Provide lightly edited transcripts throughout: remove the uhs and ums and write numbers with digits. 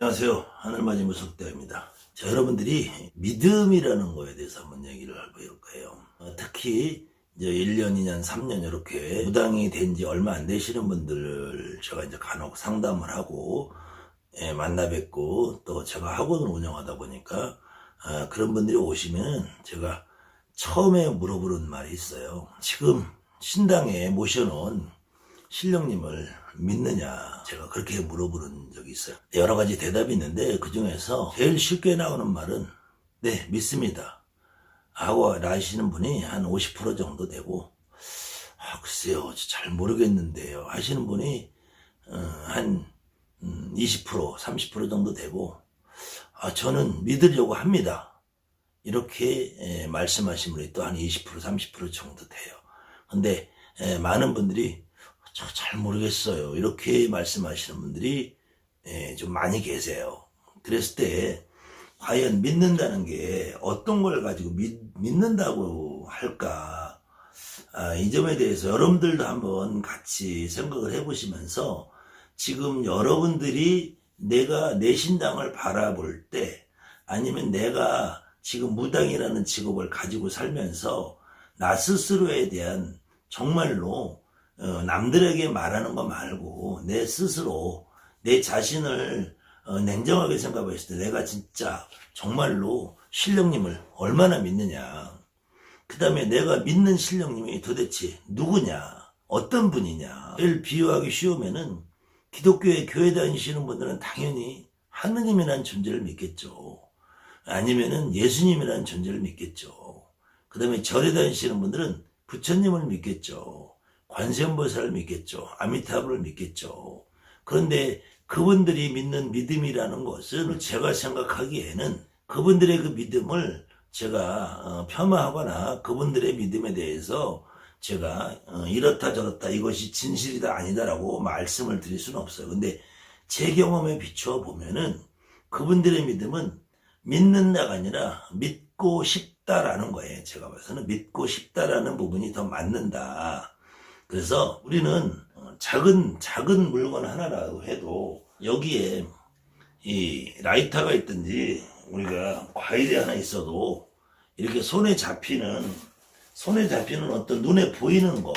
안녕하세요. 하늘맞이 무속대입니다. 자, 여러분들이 믿음이라는 거에 대해서 한번 얘기를 해볼 거예요. 특히 이제 1년, 2년, 3년 이렇게 무당이 된 지 얼마 안 되시는 분들 제가 이제 간혹 상담을 하고 만나 뵙고 또 제가 학원을 운영하다 보니까 그런 분들이 오시면 제가 처음에 물어보는 말이 있어요. 지금 신당에 모셔놓은 신령님을 믿느냐, 제가 그렇게 물어보는 적이 있어요. 여러 가지 대답이 있는데 그 중에서 제일 쉽게 나오는 말은 네, 믿습니다 하고 하시는 분이 한 50% 정도 되고, 글쎄요 잘 모르겠는데요 하시는 분이 한 20%, 30% 정도 되고, 저는 믿으려고 합니다 이렇게 말씀하신 분이 또 한 20%, 30% 정도 돼요. 근데 많은 분들이 저 잘 모르겠어요 이렇게 말씀하시는 분들이 좀 많이 계세요. 그랬을 때 과연 믿는다는 게 어떤 걸 가지고 믿는다고 할까, 이 점에 대해서 여러분들도 한번 같이 생각을 해보시면서, 지금 여러분들이 내가 내 신당을 바라볼 때, 아니면 내가 지금 무당이라는 직업을 가지고 살면서 나 스스로에 대한 정말로 남들에게 말하는 거 말고 내 스스로 내 자신을 냉정하게 생각했을 때 내가 진짜 정말로 신령님을 얼마나 믿느냐, 그 다음에 내가 믿는 신령님이 도대체 누구냐, 어떤 분이냐. 제일 비유하기 쉬우면은 기독교에 교회 다니시는 분들은 당연히 하느님이라는 존재를 믿겠죠. 아니면은 예수님이라는 존재를 믿겠죠. 그 다음에 절에 다니시는 분들은 부처님을 믿겠죠. 관세음보살을 믿겠죠. 아미타불을 믿겠죠. 그런데 그분들이 믿는 믿음이라는 것은 제가 생각하기에는 그분들의 그 믿음을 제가 폄하하거나 그분들의 믿음에 대해서 제가 이렇다 저렇다 이것이 진실이다 아니다라고 말씀을 드릴 수는 없어요. 근데 제 경험에 비추어 보면은 그분들의 믿음은 믿는다가 아니라 믿고 싶다라는 거예요. 제가 봐서는 믿고 싶다라는 부분이 더 맞는다. 그래서 우리는 작은 물건 하나라도 해도 여기에 이 라이터가 있든지 우리가 과일이 하나 있어도 이렇게 손에 잡히는 어떤 눈에 보이는 것,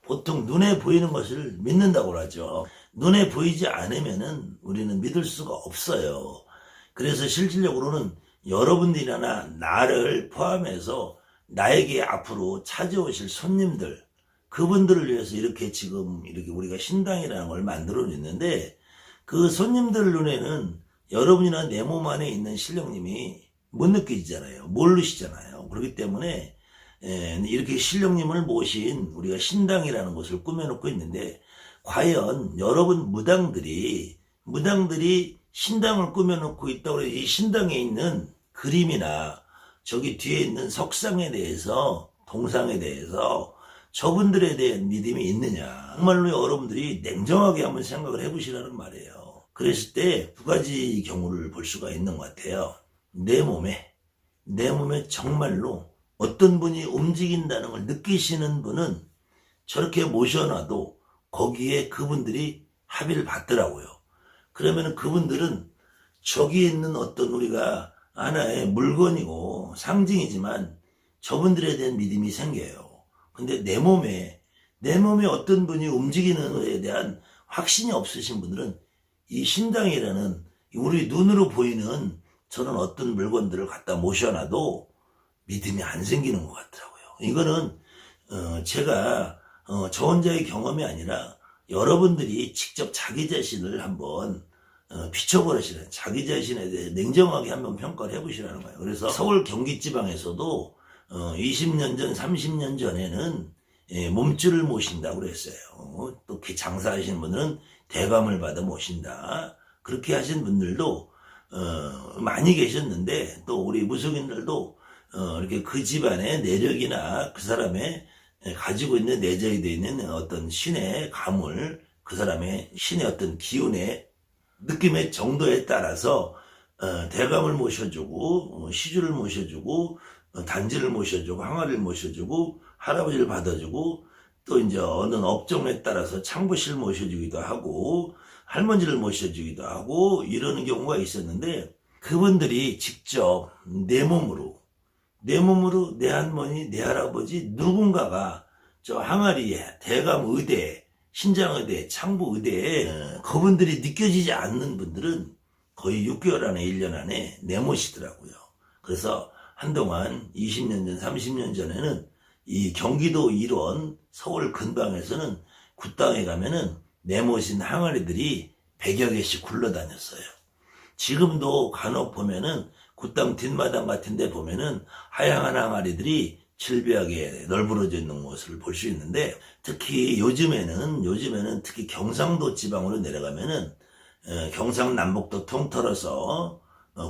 보통 눈에 보이는 것을 믿는다고 하죠. 눈에 보이지 않으면은 우리는 믿을 수가 없어요. 그래서 실질적으로는 여러분들이나 나를 포함해서 나에게 앞으로 찾아오실 손님들, 그분들을 위해서 이렇게 지금 이렇게 우리가 신당이라는 걸 만들어 냈는데, 그 손님들 눈에는 여러분이나 내 몸 안에 있는 신령님이 못 느껴지잖아요. 모르시잖아요. 그렇기 때문에 이렇게 신령님을 모신 우리가 신당이라는 것을 꾸며놓고 있는데, 과연 여러분 무당들이 신당을 꾸며놓고 있다고 해서 이 신당에 있는 그림이나 저기 뒤에 있는 석상에 대해서, 동상에 대해서 저분들에 대한 믿음이 있느냐, 정말로 여러분들이 냉정하게 한번 생각을 해보시라는 말이에요. 그랬을 때 두 가지 경우를 볼 수가 있는 것 같아요. 내 몸에 정말로 어떤 분이 움직인다는 걸 느끼시는 분은 저렇게 모셔놔도 거기에 그분들이 합의를 받더라고요. 그러면 그분들은 저기 있는 어떤 우리가 하나의 물건이고 상징이지만 저분들에 대한 믿음이 생겨요. 근데 내 몸에 어떤 분이 움직이는 것에 대한 확신이 없으신 분들은 이 신당이라는 우리 눈으로 보이는 저런 어떤 물건들을 갖다 모셔놔도 믿음이 안 생기는 것 같더라고요. 이거는 제가 저 혼자의 경험이 아니라 여러분들이 직접 자기 자신을 한번 비춰보시라는, 자기 자신에 대해 냉정하게 한번 평가를 해보시라는 거예요. 그래서 서울 경기지방에서도 20년 전, 30년 전에는 몸줄을 모신다고 그랬어요. 또 장사하시는 분들은 대감을 받아 모신다, 그렇게 하신 분들도 많이 계셨는데, 또 우리 무속인들도 이렇게 그 집안의 내력이나 그 사람의 가지고 있는 내재되어 있는 어떤 신의 가물, 그 사람의 신의 어떤 기운의 느낌의 정도에 따라서 대감을 모셔주고 시주를 모셔주고 단지를 모셔주고 항아리를 모셔주고 할아버지를 받아주고, 또 이제 어느 업종에 따라서 창부실 모셔주기도 하고 할머니를 모셔주기도 하고 이러는 경우가 있었는데, 그분들이 직접 내 몸으로 내 할머니, 내 할아버지 누군가가 저 항아리 대감 의대, 신장의대, 창부의대에 그분들이 느껴지지 않는 분들은 거의 6개월 안에 1년 안에 내모시더라고요. 그래서 한동안 20년 전, 30년 전에는 이 경기도 일원 서울 근방에서는 굿당에 가면은 내모신 항아리들이 100여 개씩 굴러다녔어요. 지금도 간혹 보면은 굿당 뒷마당 같은 데 보면은 하얀 항아리들이 질비하게 널브러져 있는 것을 볼 수 있는데, 특히 요즘에는 특히 경상도 지방으로 내려가면은 경상남북도 통틀어서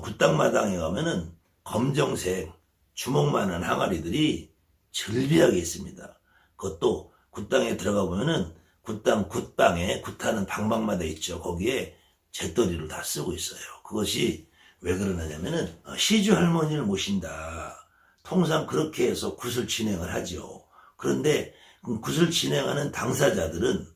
굿당마당에 가면은 검정색 주먹만한 항아리들이 즐비하게 있습니다. 그것도 굿당에 들어가 보면은 굿당 굿방에 굿하는 방방마다 있죠. 거기에 재떨이를 다 쓰고 있어요. 그것이 왜 그러느냐면은 시주 할머니를 모신다. 통상 그렇게 해서 굿을 진행을 하죠. 그런데 굿을 진행하는 당사자들은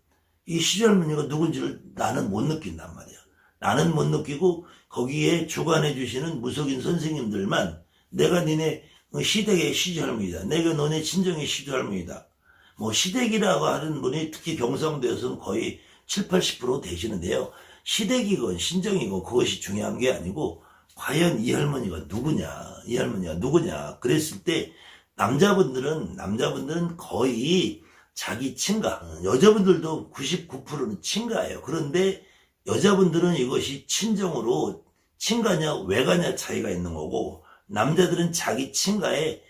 이 시주 할머니가 누군지를 나는 못 느낀단 말이야. 나는 못 느끼고 거기에 주관해 주시는 무속인 선생님들만 내가 니네 시댁의 시주 할머니다. 내가 너네 친정의 시주 할머니다. 뭐 시댁이라고 하는 분이 특히 경상도에서는 거의 7, 80% 되시는데요. 시댁이건 신정이건 그것이 중요한 게 아니고 과연 이 할머니가 누구냐 그랬을 때 남자분들은 거의 자기 친가, 여자분들도 99%는 친가예요. 그런데 여자분들은 이것이 친정으로 친가냐 외가냐 차이가 있는 거고, 남자들은 자기 친가에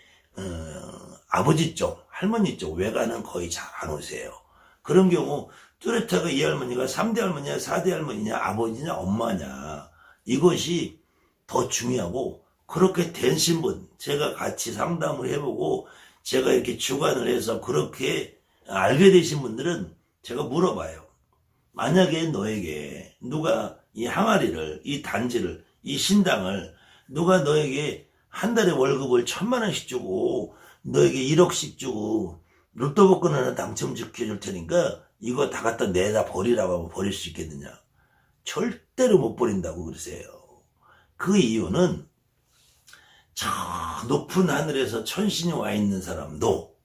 아버지 쪽, 할머니 쪽 외가는 거의 잘 안 오세요. 그런 경우 뚜렷하게 이 할머니가 3대 할머니냐 4대 할머니냐 아버지냐 엄마냐, 이것이 더 중요하고, 그렇게 된 신분 제가 같이 상담을 해보고 제가 이렇게 주관을 해서 그렇게 알게 되신 분들은 제가 물어봐요. 만약에 너에게 누가 이 항아리를, 이 단지를, 이 신당을 누가 너에게 한 달에 월급을 1,000만 원씩 주고 너에게 1억씩 주고 로또 복권 하나 당첨시켜줄 테니까 이거 다 갖다 내다 버리라고 하면 버릴 수 있겠느냐? 절대로 못 버린다고 그러세요. 그 이유는 저 높은 하늘에서 천신이 와 있는 사람도,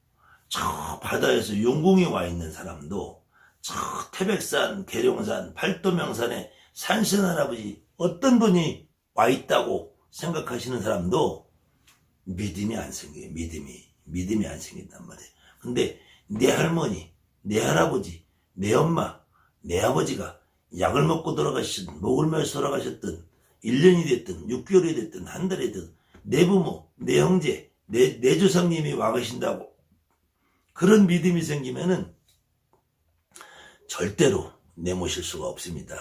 저 바다에서 용궁이 와 있는 사람도, 저 태백산, 계룡산, 팔도명산에 산신할아버지 어떤 분이 와 있다고 생각하시는 사람도 믿음이 안 생겨요. 믿음이 안 생긴단 말이에요. 근데 내 할머니, 내 할아버지, 내 엄마, 내 아버지가 약을 먹고 돌아가시든 목을 메서 돌아가셨든 1년이 됐든 6개월이 됐든 한 달이 됐든 내 부모, 내 형제, 내 조상님이 와 계신다고 그런 믿음이 생기면은 절대로 내모실 수가 없습니다.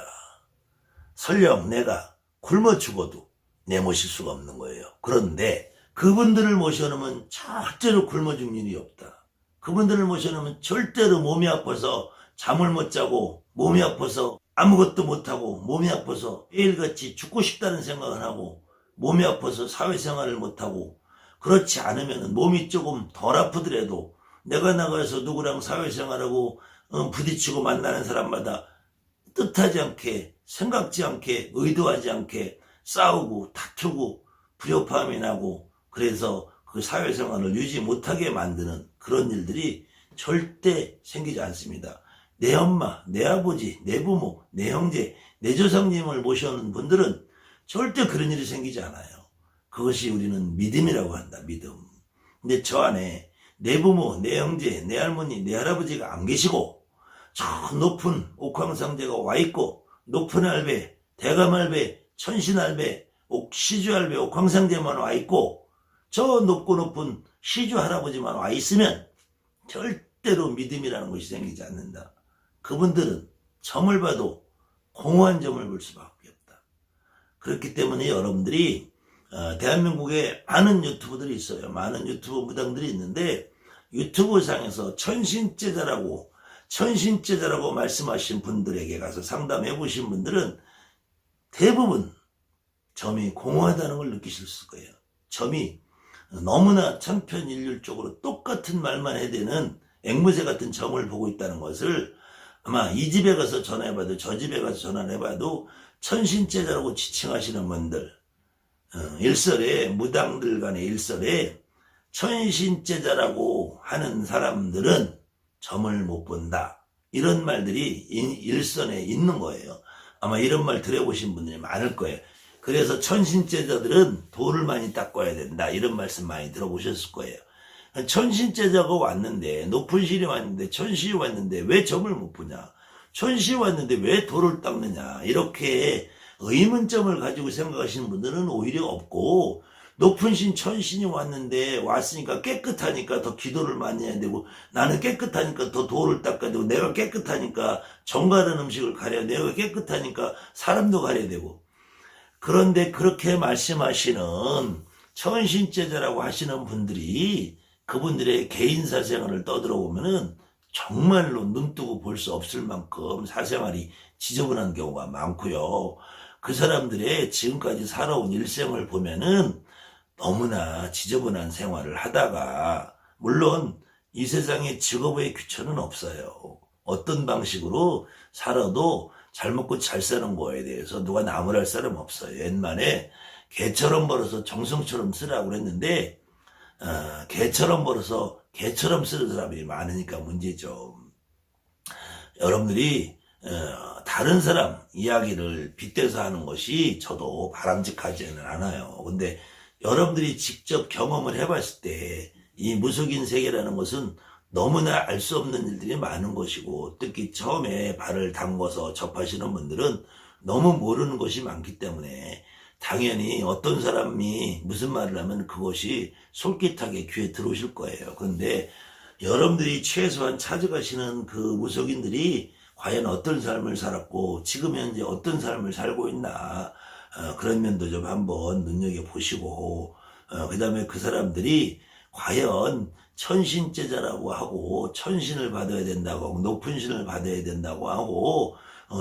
설령 내가 굶어 죽어도 내모실 수가 없는 거예요. 그런데 그분들을 모셔놓으면 절대로 굶어 죽는 일이 없다. 그분들을 모셔놓으면 절대로 몸이 아파서 잠을 못 자고, 몸이 아파서 아무것도 못하고, 몸이 아파서 매일같이 죽고 싶다는 생각을 하고, 몸이 아파서 사회생활을 못하고, 그렇지 않으면 몸이 조금 덜 아프더라도 내가 나가서 누구랑 사회생활하고 부딪히고 만나는 사람마다 뜻하지 않게, 생각지 않게, 의도하지 않게 싸우고 다투고 불협화음이 나고, 그래서 그 사회생활을 유지 못하게 만드는 그런 일들이 절대 생기지 않습니다. 내 엄마, 내 아버지, 내 부모, 내 형제, 내 조상님을 모셔오는 분들은 절대 그런 일이 생기지 않아요. 그것이 우리는 믿음이라고 한다. 믿음. 근데 저 안에 내 부모, 내 형제, 내 할머니, 내 할아버지가 안 계시고 저 높은 옥황상제가 와 있고, 높은 할배, 대감할배, 천신할배, 시주할배, 옥황상제만 와 있고 저 높고 높은 시주 할아버지만 와 있으면 절대로 믿음이라는 것이 생기지 않는다. 그분들은 점을 봐도 공허한 점을 볼 수밖에 없다. 그렇기 때문에 여러분들이 대한민국에 많은 유튜브들이 있어요. 많은 유튜브 무당들이 있는데 유튜브상에서 천신제자라고 말씀하신 분들에게 가서 상담해 보신 분들은 대부분 점이 공허하다는 걸 느끼실 거예요. 점이 너무나 천편일률적으로 똑같은 말만 해대는 앵무새 같은 점을 보고 있다는 것을 아마 이 집에 가서 전화해봐도 저 집에 가서 전화를 해봐도 천신제자라고 지칭하시는 분들, 일설에 무당들 간의 일설에 천신제자라고 하는 사람들은 점을 못 본다. 이런 말들이 일선에 있는 거예요. 아마 이런 말 들어보신 분들이 많을 거예요. 그래서 천신제자들은 돌을 많이 닦아야 된다. 이런 말씀 많이 들어보셨을 거예요. 천신제자가 왔는데, 높은 신이 왔는데, 천신이 왔는데 왜 점을 못 보냐? 천신이 왔는데 왜 돌을 닦느냐? 이렇게 의문점을 가지고 생각하시는 분들은 오히려 없고, 높은 신 천신이 왔으니까 깨끗하니까 더 기도를 많이 해야 되고, 나는 깨끗하니까 더 돌을 닦아야 되고, 내가 깨끗하니까 정갈한 음식을 가려야 되고, 내가 깨끗하니까 사람도 가려야 되고. 그런데 그렇게 말씀하시는 천신제자라고 하시는 분들이 그분들의 개인 사생활을 떠들어보면은 정말로 눈뜨고 볼 수 없을 만큼 사생활이 지저분한 경우가 많고요. 그 사람들의 지금까지 살아온 일생을 보면은 너무나 지저분한 생활을 하다가, 물론 이 세상에 직업의 규천은 없어요. 어떤 방식으로 살아도 잘 먹고 잘 사는 거에 대해서 누가 나무랄 사람 없어요. 옛말에 개처럼 벌어서 정성처럼 쓰라고 그랬는데, 개처럼 벌어서 개처럼 쓰는 사람이 많으니까 문제죠. 여러분들이 다른 사람 이야기를 빗대서 하는 것이 저도 바람직하지는 않아요. 근데 여러분들이 직접 경험을 해봤을 때 이 무속인 세계라는 것은 너무나 알 수 없는 일들이 많은 것이고, 특히 처음에 발을 담궈서 접하시는 분들은 너무 모르는 것이 많기 때문에 당연히 어떤 사람이 무슨 말을 하면 그것이 솔깃하게 귀에 들어오실 거예요. 그런데 여러분들이 최소한 찾아가시는 그 무속인들이 과연 어떤 삶을 살았고 지금 현재 어떤 삶을 살고 있나, 그런 면도 좀 한번 눈여겨보시고, 그 다음에 그 사람들이 과연 천신제자라고 하고 천신을 받아야 된다고 하고 높은 신을 받아야 된다고 하고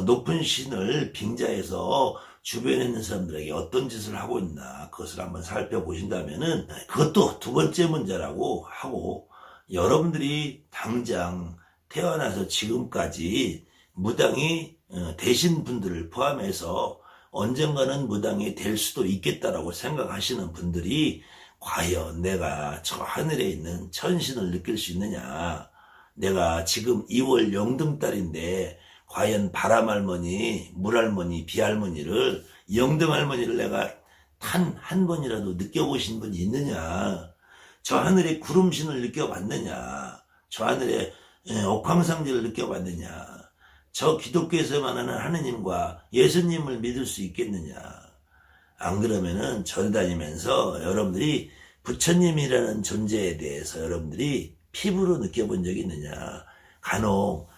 높은 신을 빙자해서 주변에 있는 사람들에게 어떤 짓을 하고 있나, 그것을 한번 살펴보신다면은 그것도 두 번째 문제라고 하고, 여러분들이 당장 태어나서 지금까지 무당이 되신 분들을 포함해서 언젠가는 무당이 될 수도 있겠다라고 생각하시는 분들이 과연 내가 저 하늘에 있는 천신을 느낄 수 있느냐, 내가 지금 2월 영등달인데 과연 바람할머니, 물할머니, 비할머니를, 영등할머니를 내가 단 한 번이라도 느껴보신 분이 있느냐, 저 하늘에 구름신을 느껴봤느냐, 저 하늘에 옥황상제를 느껴봤느냐, 저 기독교에서만 하는 하느님과 예수님을 믿을 수 있겠느냐. 안 그러면은 절 다니면서 여러분들이 부처님이라는 존재에 대해서 여러분들이 피부로 느껴본 적이 있느냐. 간혹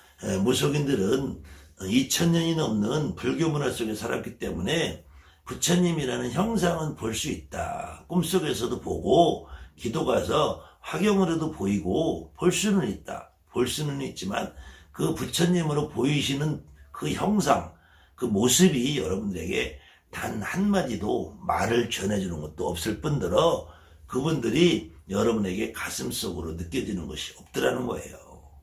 무속인들은 2000년이 넘는 불교 문화 속에 살았기 때문에 부처님이라는 형상은 볼 수 있다. 꿈속에서도 보고 기도 가서 화경으로도 보이고 볼 수는 있다. 볼 수는 있지만 그 부처님으로 보이시는 그 형상, 그 모습이 여러분들에게 단 한마디도 말을 전해주는 것도 없을 뿐더러 그분들이 여러분에게 가슴속으로 느껴지는 것이 없더라는 거예요.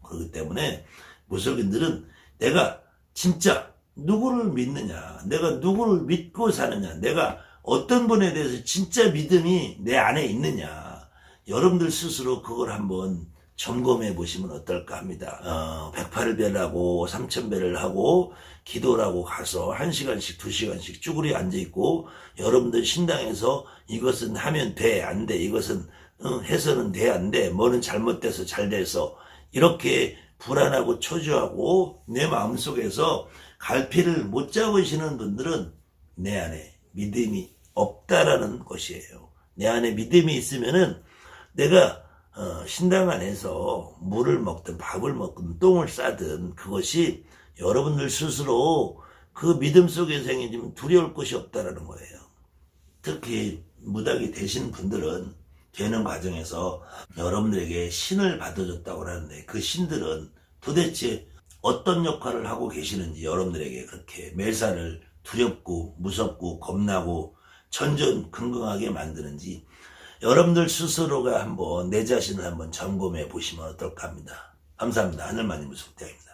그렇기 때문에 무속인들은 내가 진짜 누구를 믿느냐, 내가 누구를 믿고 사느냐, 내가 어떤 분에 대해서 진짜 믿음이 내 안에 있느냐, 여러분들 스스로 그걸 한번 점검해 보시면 어떨까 합니다. 108배를 하고 3000배를 하고 기도라고 가서 1시간씩 2시간씩 쭈그리 앉아있고, 여러분들 신당에서 이것은 하면 돼, 안 돼, 이것은 해서는 돼, 안 돼, 뭐는 잘못돼서 잘 돼서, 이렇게 불안하고 초조하고 내 마음속에서 갈피를 못 잡으시는 분들은 내 안에 믿음이 없다라는 것이에요. 내 안에 믿음이 있으면은 내가 신당 안에서 물을 먹든 밥을 먹든 똥을 싸든 그것이 여러분들 스스로 그 믿음 속에 생기면 두려울 것이 없다라는 거예요. 특히 무당이 되신 분들은 되는 과정에서 여러분들에게 신을 받아줬다고 하는데 그 신들은 도대체 어떤 역할을 하고 계시는지 여러분들에게 그렇게 매사를 두렵고 무섭고 겁나고 전전긍긍하게 만드는지 여러분들 스스로가 한번 내 자신을 한번 점검해 보시면 어떨까 합니다. 감사합니다. 하늘만이 무속대입니다.